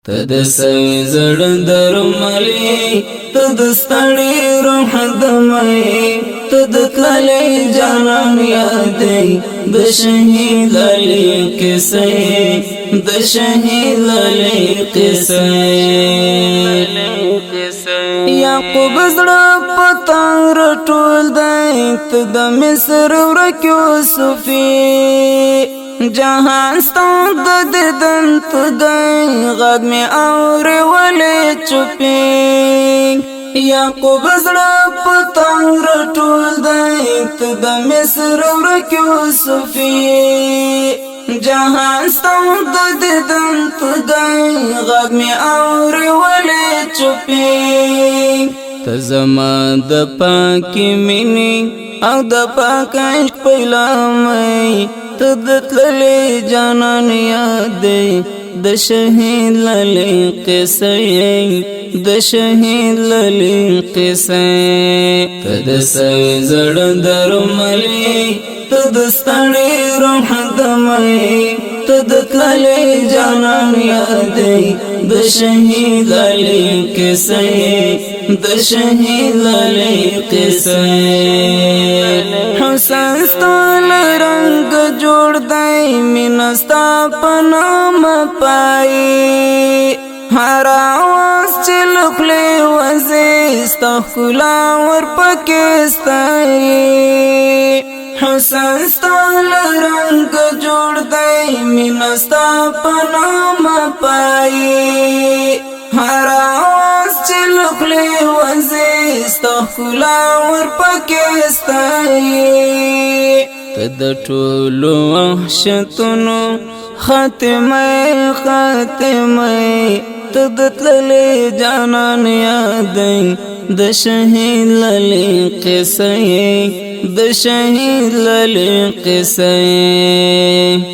تد سوي زړه درملي تد ستړي روح دمي تد تللي جانان یادې د شهید علي کیسې د شهید علي کیسې یعقوب زړه پتنګ رټول دی ته د مصر ورک یوسفي جهان ستان د ددن تدای غږ می اوري ولې چوپي یعقوب زړه پتنګ رټول دی ته د مصر ورک یوسفي جهان ستان د ددن تدای غږ می اوري ولې چوپي ته زما د پاکي مینې او د پاک عشق پیلامي تد تللي جانان یادې د شهید علي کیسې د شهید علي کیسې تد سوي زړه درملي تد ستړي روح دمي تد تللي جانان یادې د شهید علي کیسې د شهید علي کیسې حسن ستل رنگ جوړ دی مینستا پنام پای هر آواز چې لخلې وزي استخلا ور پکستای حسن ستل رنگ جوړ دی مینستا پنام پای هر آواز چې لخلې وزي استخلا ور پکستای تد ټولو وحشتونو خاتمه تد تللي جانان یادې د شهید علي کیسې د شهید علي کیسې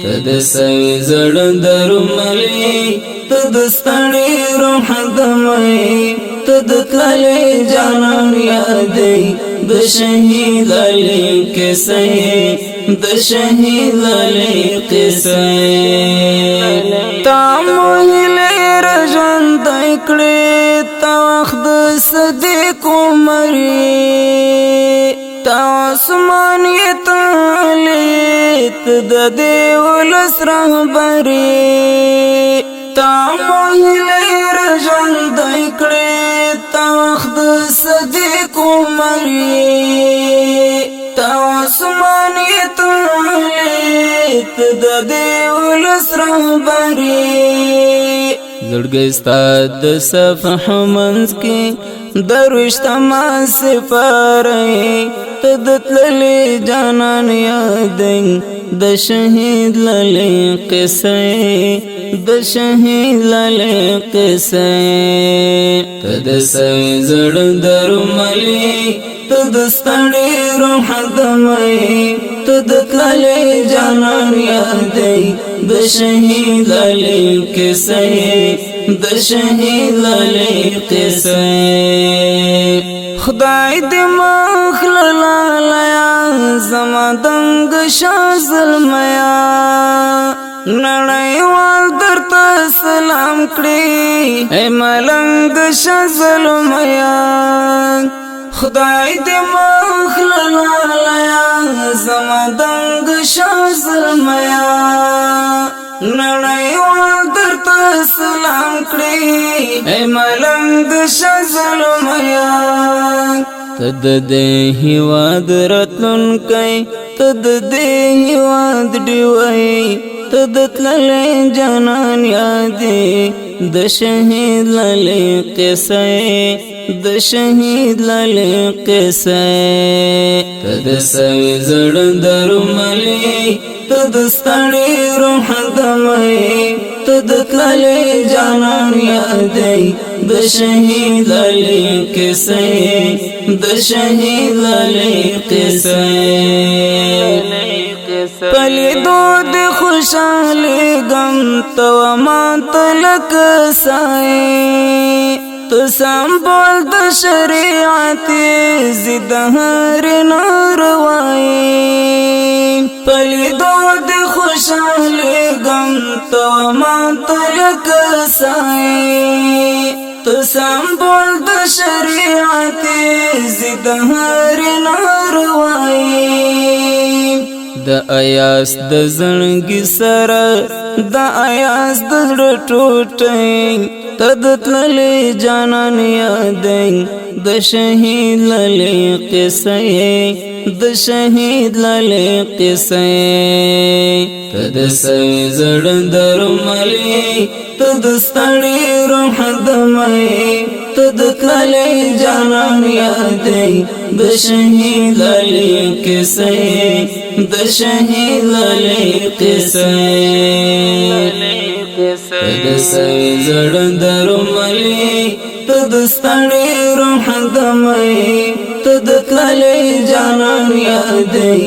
تد سوي زړه درملي تد ستړي روح دمي تد تللي جانان یادې د شهید علي کیسې د شهید علي کیسې تاموهلې رژوند کړې تا وخت صدیق عمرې تا اسمان یې تالیت د دیولس رهبرې تاموهلې رژوند کړې تا وخت صدیق عمرې تا اسمان یې تالیت د دیولس رهبرې زړګی ستا د صفح منځ کې دروشتما سپارې تد تللي جانان یادې د شهید علي کیسې د شهید علي کیسې تد سوي زړه درملي تد ستړي روح دمي تد تللي جانان یادې د شهید علي کیسې د شهید علي کیسې خدای دې مخللایا زما دنګ شازلمیا نړیوال درته سلام کړي اے ملنګ شازلمیا خدای دې مخللایا زما دنګ شازلمیا نړیوال درته سلام کړي اے ملنګ شازلمیا تد دې هیواد راتلونکی تد دې هیواد ډیوي تد تللي جانان یادې د شهید علي کیسې د شهید علي کیسې تد سوي زړه درملي تد ستړي روح دمي تد تللي جانان یادې د شهید علي کیسې د شهید علي کیسې پلی دود خوشحالی غم تو ما تلک سائے تو سنبول د شریعت زد هر ناروائی پلی دود خوشحالی غم تو ما تلک سائے تو سمبول د شریعت زد هر ناروائی د ایاس د زړګي سره د ایاس د ټوټي تدتللې جانان یادې د شهید للې قصې د شهید للې قصې تد سوي زړ درملې تد ستړي روح دمې تدتللې جانان یادې د شهید للې قصې د شهید للې قصې تد سوي زړ درملې تد ستړي روح دمې تدتللې جانان یادې